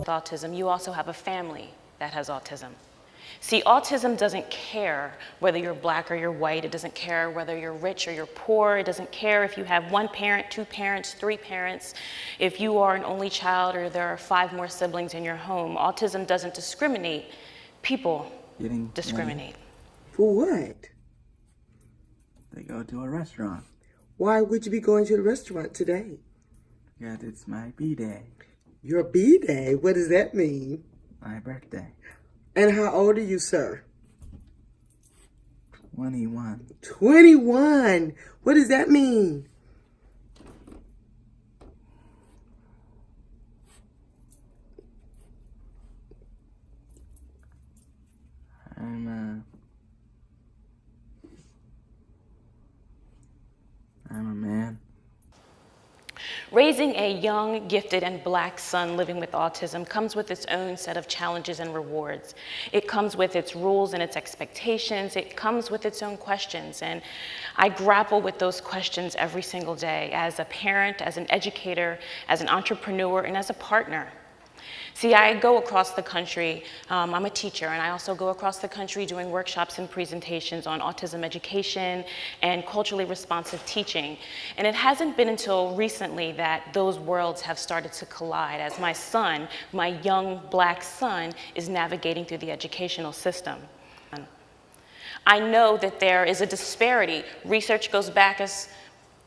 with autism, you also have a family that has autism. See, autism doesn't care whether you're black or you're white. It doesn't care whether you're rich or you're poor. It doesn't care if you have one parent, two parents, three parents, if you are an only child or there are 5 more siblings in your home. Autism doesn't discriminate. People discriminate. For what? They go to a restaurant. Why would you be going to the restaurant today? Because it's my B-day. Your B-day? What does that mean? My birthday. And how old are you, sir? 21. 21? What does that mean? I'm a man. Raising a young, gifted, and black son living with autism comes with its own set of challenges and rewards. It comes with its rules and its expectations. It comes with its own questions. And I grapple with those questions every single day as a parent, as an educator, as an entrepreneur, and as a partner. See, I go across the country, I'm a teacher, and I also go across the country doing workshops and presentations on autism education and culturally responsive teaching. And it hasn't been until recently that those worlds have started to collide as my son, my young black son, is navigating through the educational system. I know that there is a disparity. Research goes back as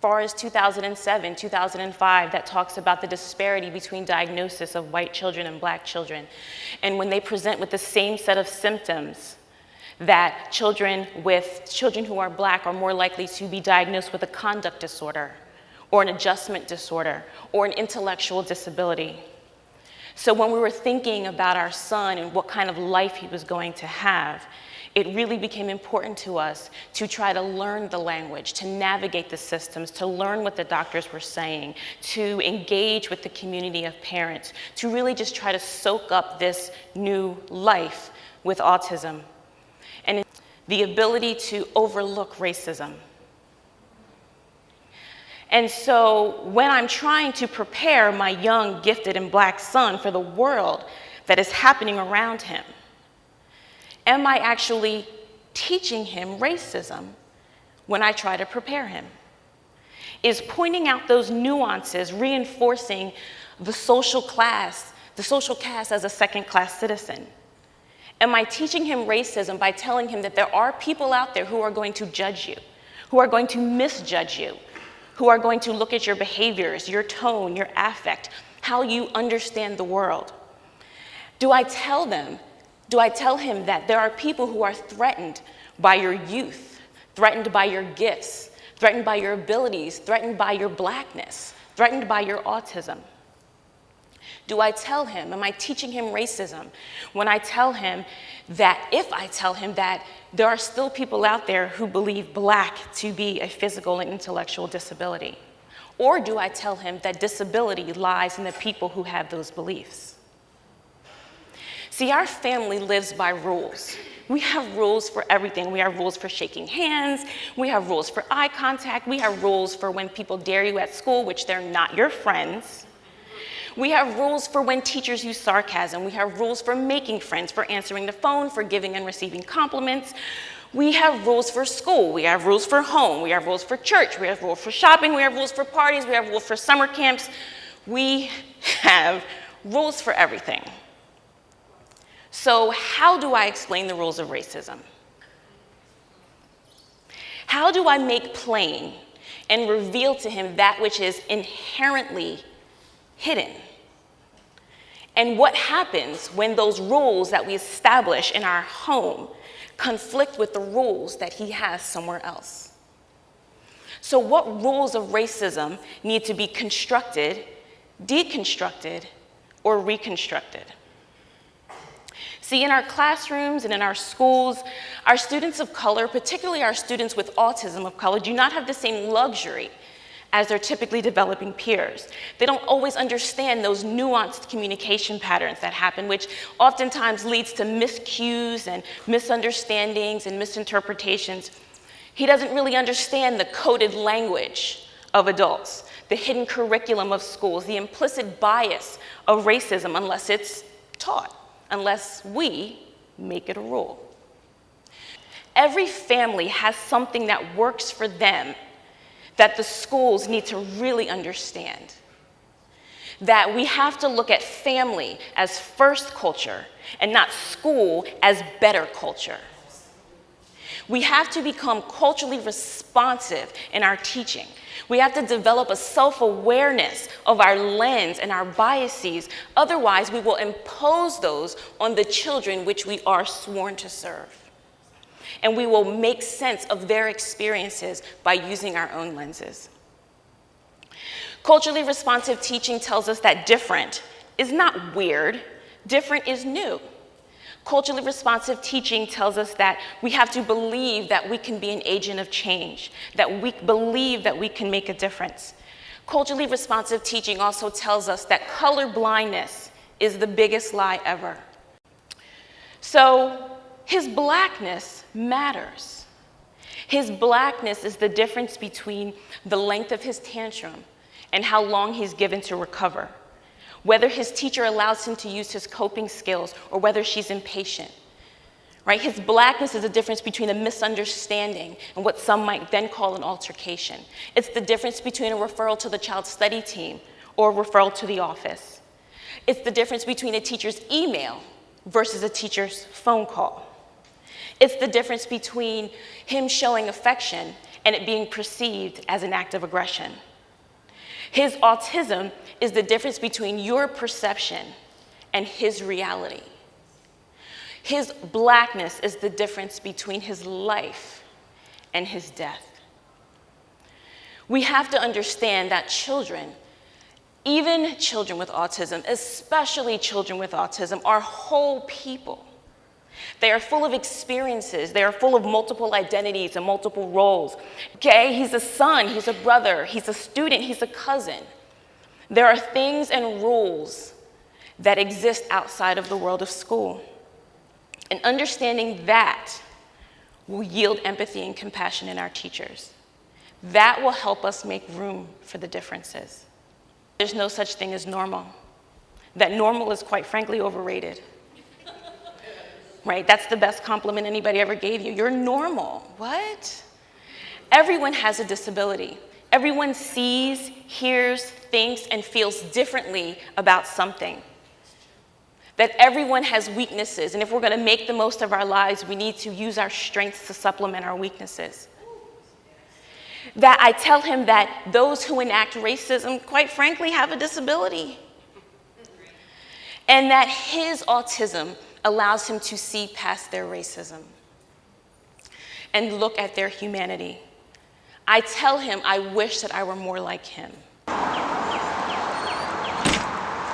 far as 2007, 2005, that talks about the disparity between diagnosis of white children and black children. And when they present with the same set of symptoms, that children who are black are more likely to be diagnosed with a conduct disorder or an adjustment disorder or an intellectual disability. So when we were thinking about our son and what kind of life he was going to have, it really became important to us to try to learn the language, to navigate the systems, to learn what the doctors were saying, to engage with the community of parents, to really just try to soak up this new life with autism. And the ability to overlook racism. And so when I'm trying to prepare my young, gifted, and black son for the world that is happening around him, am I actually teaching him racism when I try to prepare him? Is pointing out those nuances reinforcing the social caste as a second-class citizen? Am I teaching him racism by telling him that there are people out there who are going to judge you, who are going to misjudge you, who are going to look at your behaviors, your tone, your affect, how you understand the world? Do I tell him that there are people who are threatened by your youth, threatened by your gifts, threatened by your abilities, threatened by your blackness, threatened by your autism? Do I tell him, am I teaching him racism when I tell him that, if I tell him that there are still people out there who believe black to be a physical and intellectual disability? Or do I tell him that disability lies in the people who have those beliefs? See, our family lives by rules. We have rules for everything. We have rules for shaking hands. We have rules for eye contact. We have rules for when people dare you at school, which they're not your friends. We have rules for when teachers use sarcasm. We have rules for making friends, for answering the phone, for giving and receiving compliments. We have rules for school. We have rules for home. We have rules for church. We have rules for shopping. We have rules for parties. We have rules for summer camps. We have rules for everything. So how do I explain the rules of racism? How do I make plain and reveal to him that which is inherently hidden? And what happens when those rules that we establish in our home conflict with the rules that he has somewhere else? So what rules of racism need to be constructed, deconstructed, or reconstructed? See, in our classrooms and in our schools, our students of color, particularly our students with autism of color, do not have the same luxury as their typically developing peers. They don't always understand those nuanced communication patterns that happen, which oftentimes leads to miscues and misunderstandings and misinterpretations. He doesn't really understand the coded language of adults, the hidden curriculum of schools, the implicit bias of racism, unless it's taught unless we make it a rule. Every family has something that works for them that the schools need to really understand. That we have to look at family as first culture and not school as better culture. We have to become culturally responsive in our teaching. We have to develop a self-awareness of our lens and our biases. Otherwise, we will impose those on the children which we are sworn to serve. And we will make sense of their experiences by using our own lenses. Culturally responsive teaching tells us that different is not weird, different is new. Culturally responsive teaching tells us that we have to believe that we can be an agent of change, that we believe that we can make a difference. Culturally responsive teaching also tells us that color blindness is the biggest lie ever. So his blackness matters. His blackness is the difference between the length of his tantrum and how long he's given to recover. Whether his teacher allows him to use his coping skills or whether she's impatient, right? His blackness is the difference between a misunderstanding and what some might then call an altercation. It's the difference between a referral to the child study team or a referral to the office. It's the difference between a teacher's email versus a teacher's phone call. It's the difference between him showing affection and it being perceived as an act of aggression. His autism is the difference between your perception and his reality. His blackness is the difference between his life and his death. We have to understand that children, even children with autism, especially children with autism, are whole people. They are full of experiences. They are full of multiple identities and multiple roles. Okay, he's a son, he's a brother, he's a student, he's a cousin. There are things and rules that exist outside of the world of school. And understanding that will yield empathy and compassion in our teachers. That will help us make room for the differences. There's no such thing as normal. That normal is quite frankly overrated. Right? That's the best compliment anybody ever gave you. You're normal. What? Everyone has a disability. Everyone sees, hears, thinks, and feels differently about something. That everyone has weaknesses, and if we're going to make the most of our lives, we need to use our strengths to supplement our weaknesses. That I tell him that those who enact racism, quite frankly, have a disability. And that his autism allows him to see past their racism and look at their humanity. I tell him I wish that I were more like him. How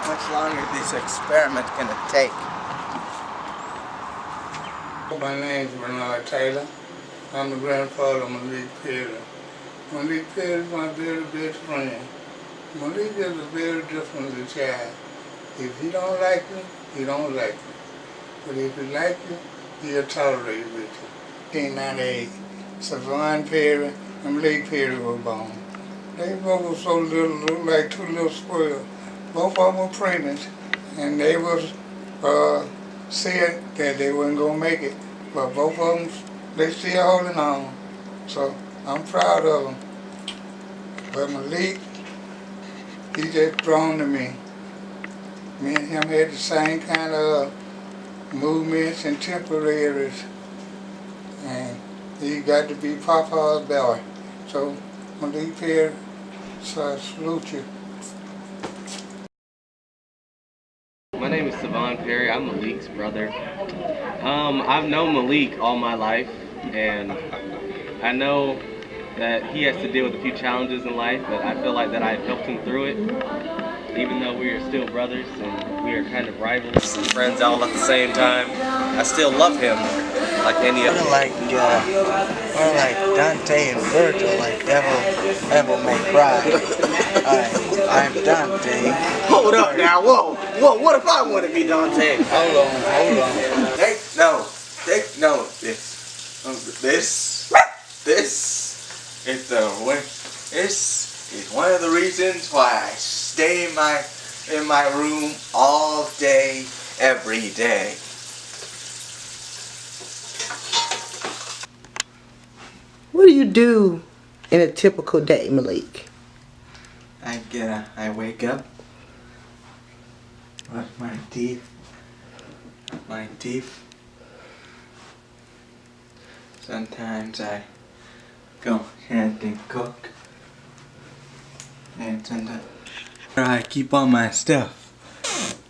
much longer is this experiment going to take? My name is Bernard Taylor. I'm the grandfather of Malik Perry. Malik Perry is my very best friend. Malik is a very different little child. If he don't like you, he don't like you. But if he like you, he'll tolerate it with you. 1998, Savon Perry and Malik Perry were born. They both were so little, looked like two little squirrels. Both of them were pregnant, and they was said that they wasn't gonna make it. But both of them, they still holding on. So I'm proud of them. But Malik, he just drawn to me. Me and him had the same kind of movements and temporaries, and he got to be Papa's boy. So Malik Perry, so I salute you. My name is Savon Perry. I'm Malik's brother. I've known Malik all my life, and I know that he has to deal with a few challenges in life, but I feel like that I've helped him through it. Even though we are still brothers and we are kind of rivals and friends all at the same time, I still love him like any other. Like Dante and Virgil, like Devil May Cry. I'm Dante. Hold up now, whoa, what if I want to be Dante? Hold on. Take note, this is one of the reasons why I stay in my room all day every day. What do you do in a typical day, Malik? I wake up, brush my teeth. Sometimes I go ahead and cook. And sometimes I keep all my stuff.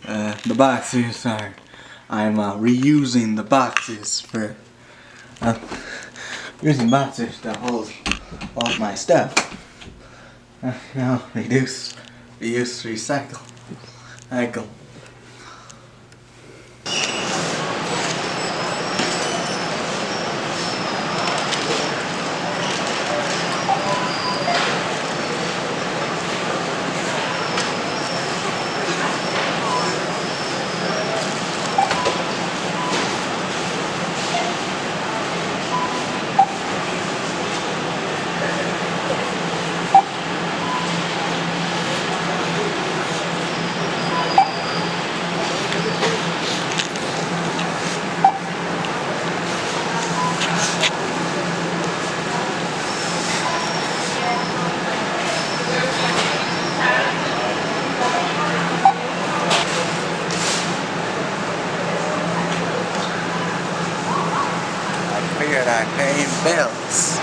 The boxes I'm reusing the boxes for, using boxes to hold all my stuff. Reduce, reuse, recycle. Cycle. I figured I'd pay bills.